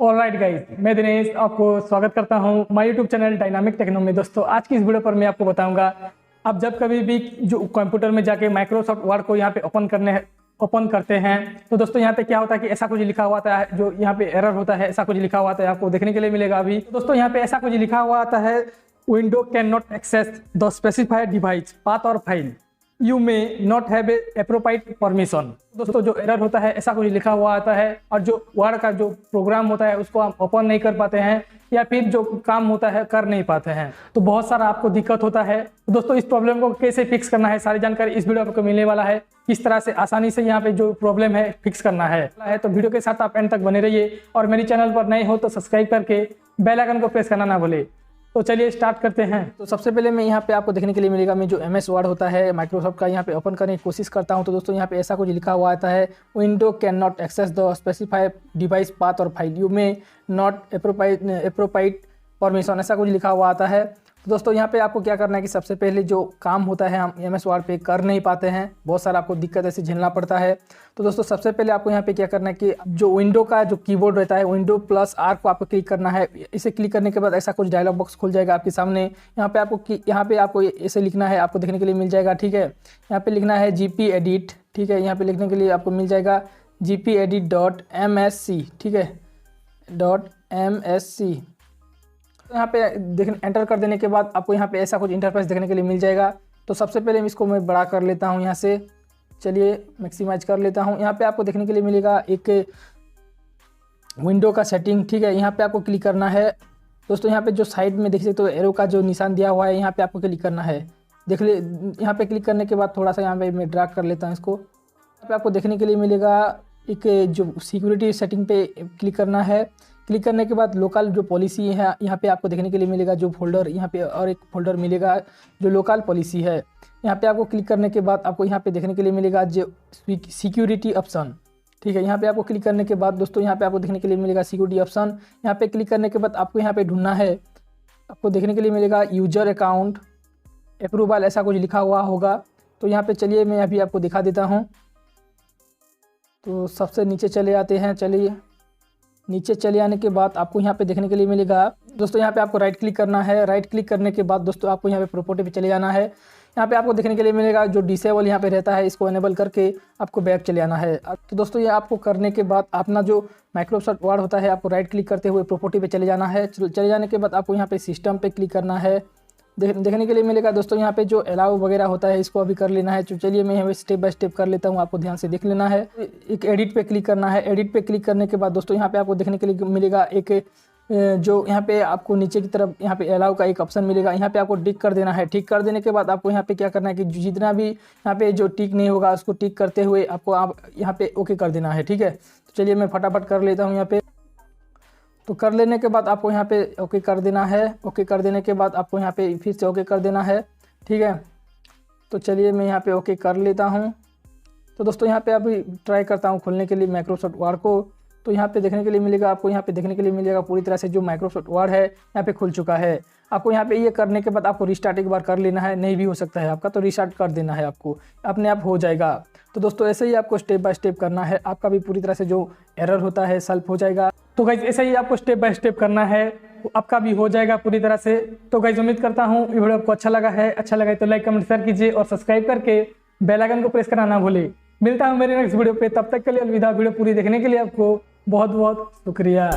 Alright guys, मैं दिनेश आपको स्वागत करता हूं my YouTube channel dynamic techno में। दोस्तों, आज की इस वीडियो पर मैं आपको बताऊंगा आप जब कभी भी जो कंप्यूटर में जाके माइक्रोसॉफ्ट वर्ड को यहाँ पे ओपन करते हैं तो दोस्तों यहाँ पे क्या होता है कि ऐसा कुछ लिखा हुआ आता है, जो यहाँ पे एरर होता है, ऐसा कुछ लिखा हुआ आता है, आपको देखने के लिए मिलेगा अभी। दोस्तों यहाँ पे ऐसा कुछ लिखा हुआ आता है, window can not access the specified device path और file, you may not have a appropriate permission. दोस्तों जो एरर होता है ऐसा कुछ लिखा हुआ आता है और जो वर्ड का जो प्रोग्राम होता है उसको हम ओपन नहीं कर पाते हैं या फिर जो काम होता है कर नहीं पाते हैं, तो बहुत सारा आपको दिक्कत होता है। तो दोस्तों इस प्रॉब्लम को कैसे फिक्स करना है, सारी जानकारी इस वीडियो आपको मिलने वाला है। किस तरह से आसानी से यहाँ पे जो प्रॉब्लम है फिक्स करना है तो वीडियो के साथ आप एंड तक बने रहिए और मेरे चैनल पर नए हो तो सब्सक्राइब करके बेल आइकन को प्रेस करना ना भूले। तो चलिए स्टार्ट करते हैं। तो सबसे पहले मैं यहाँ पे आपको देखने के लिए मिलेगा, मैं जो MS वर्ड होता है माइक्रोसॉफ्ट का यहाँ पे ओपन करने की कोशिश करता हूँ। तो दोस्तों यहाँ पे ऐसा कुछ लिखा हुआ आता है, window can not access the specified device path और file, you may not appropriate permission, ऐसा कुछ लिखा हुआ आता है। तो दोस्तों यहाँ पे आपको क्या करना है कि सबसे पहले जो काम होता है हम MS वर्ड पे कर नहीं पाते हैं, बहुत सारा आपको दिक्कत ऐसे झेलना पड़ता है। तो दोस्तों सबसे पहले आपको यहाँ पे क्या करना है कि जो विंडो का जो कीबोर्ड रहता है विंडो प्लस R को आपको क्लिक करना है। इसे क्लिक करने के बाद ऐसा कुछ डायलॉग बॉक्स खुल जाएगा आपके सामने। यहाँ पे आपको ऐसे लिखना है, आपको देखने के लिए मिल जाएगा, ठीक है। यहाँ पे लिखना है GP एडिट, ठीक है। यहाँ पे लिखने के लिए आपको मिल जाएगा gpedit.msc, ठीक है, .msc। यहाँ पे देखने एंटर कर देने के बाद आपको यहाँ पे ऐसा कुछ इंटरफेस देखने के लिए मिल जाएगा। तो सबसे पहले इसको मैं बड़ा कर लेता हूँ, यहाँ से चलिए मैक्सिमाइज कर लेता हूँ। यहाँ पे आपको देखने के लिए मिलेगा एक विंडो का सेटिंग, ठीक है। यहाँ पे आपको क्लिक करना है। दोस्तों यहाँ पे जो साइड में देख सकते हो एरो का जो निशान दिया हुआ है, यहाँ पे आपको क्लिक करना है। देख ले, यहाँ पे क्लिक करने के बाद थोड़ा सा यहाँ पे मैं ड्रैग कर लेता हूँ इसको। यहाँ पे आपको देखने के लिए मिलेगा एक जो सिक्योरिटी सेटिंग पे क्लिक करना है। क्लिक करने के बाद लोकल जो पॉलिसी है यहाँ पे आपको देखने के लिए मिलेगा, जो फोल्डर यहाँ पे और एक फोल्डर मिलेगा जो लोकल पॉलिसी है। यहाँ पे आपको क्लिक करने के बाद आपको यहाँ पे देखने के लिए मिलेगा जो सिक्योरिटी ऑप्शन, ठीक है। यहाँ पे आपको क्लिक करने के बाद दोस्तों यहाँ पे आपको देखने के लिए मिलेगा सिक्योरिटी ऑप्शन। यहाँ पे क्लिक करने के बाद आपको यहाँ पे ढूंढना है, आपको देखने के लिए मिलेगा यूजर अकाउंट अप्रूवल, ऐसा कुछ लिखा हुआ होगा। तो यहाँ पे चलिए मैं अभी आपको दिखा देता हूँ। तो सबसे नीचे चले आते हैं, चलिए नीचे चले आने के बाद आपको यहाँ पे देखने के लिए मिलेगा दोस्तों, यहाँ पे आपको राइट क्लिक करना है। राइट क्लिक करने के बाद दोस्तों आपको यहाँ पे प्रॉपर्टी पे चले जाना है। यहाँ पे आपको देखने के लिए मिलेगा जो डिसेबल यहाँ पे रहता है, इसको एनेबल करके आपको बैक चले आना है। तो दोस्तों ये आपको करने के बाद अपना जो माइक्रोसॉफ्ट वर्ड होता है आपको राइट क्लिक करते हुए प्रॉपर्टी पे चले जाना है। चले जाने के बाद आपको यहाँ पे सिस्टम पे क्लिक करना है। देखने के लिए मिलेगा दोस्तों यहाँ पे जो अलाउ वगैरह होता है इसको अभी कर लेना है। तो चलिए मैं यहाँ पे स्टेप बाय स्टेप कर लेता हूँ, आपको ध्यान से देख लेना है। एक एडिट पे क्लिक करना है। एडिट पे क्लिक करने के बाद दोस्तों यहाँ पे आपको देखने के लिए मिलेगा एक जो यहाँ पे आपको नीचे की तरफ यहाँ पे अलाउ का एक ऑप्शन मिलेगा, यहाँ पे आपको टिक कर देना है। टिक कर देने के बाद आपको यहाँ पे क्या करना है कि जितना भी यहाँ पे जो टिक नहीं होगा उसको टिक करते हुए आपको आप यहाँ पे ओके कर देना है, ठीक है। तो चलिए मैं फटाफट कर लेता हूँ यहाँ पे। तो कर लेने के बाद आपको यहाँ पे ओके कर देना है। ओके कर देने के बाद आपको यहाँ पे फिर से ओके कर देना है, ठीक है। तो चलिए मैं यहाँ पे ओके कर लेता हूँ। तो दोस्तों यहाँ पे अभी ट्राई करता हूँ खोलने के लिए माइक्रोसॉफ्ट वर्ड को। तो यहाँ पे देखने के लिए मिलेगा, आपको यहाँ पे देखने के लिए मिलेगा पूरी तरह से जो माइक्रोसॉफ्ट वर्ड है यहाँ पे खुल चुका है। आपको यहाँ पे ये करने के बाद आपको रिस्टार्ट एक बार कर लेना है, नहीं भी हो सकता है आपका तो रिस्टार्ट कर देना है, आपको अपने आप हो जाएगा। तो दोस्तों ऐसे ही आपको स्टेप बाय स्टेप करना है, आपका भी पूरी तरह से जो एरर होता है सॉल्व हो जाएगा। तो गाइज ऐसे ही आपको स्टेप बाय स्टेप करना है, आपका भी हो जाएगा पूरी तरह से। तो गाइज उम्मीद करता हूँ ये वीडियो आपको अच्छा लगा है। अच्छा लगा तो लाइक कमेंट शेयर कीजिए और सब्सक्राइब करके बेल आइकन को प्रेस करना ना भूले। मिलता हूँ मेरे नेक्स्ट वीडियो पे, तब तक के लिए अलविदा। वीडियो पूरी देखने के लिए आपको बहुत बहुत शुक्रिया।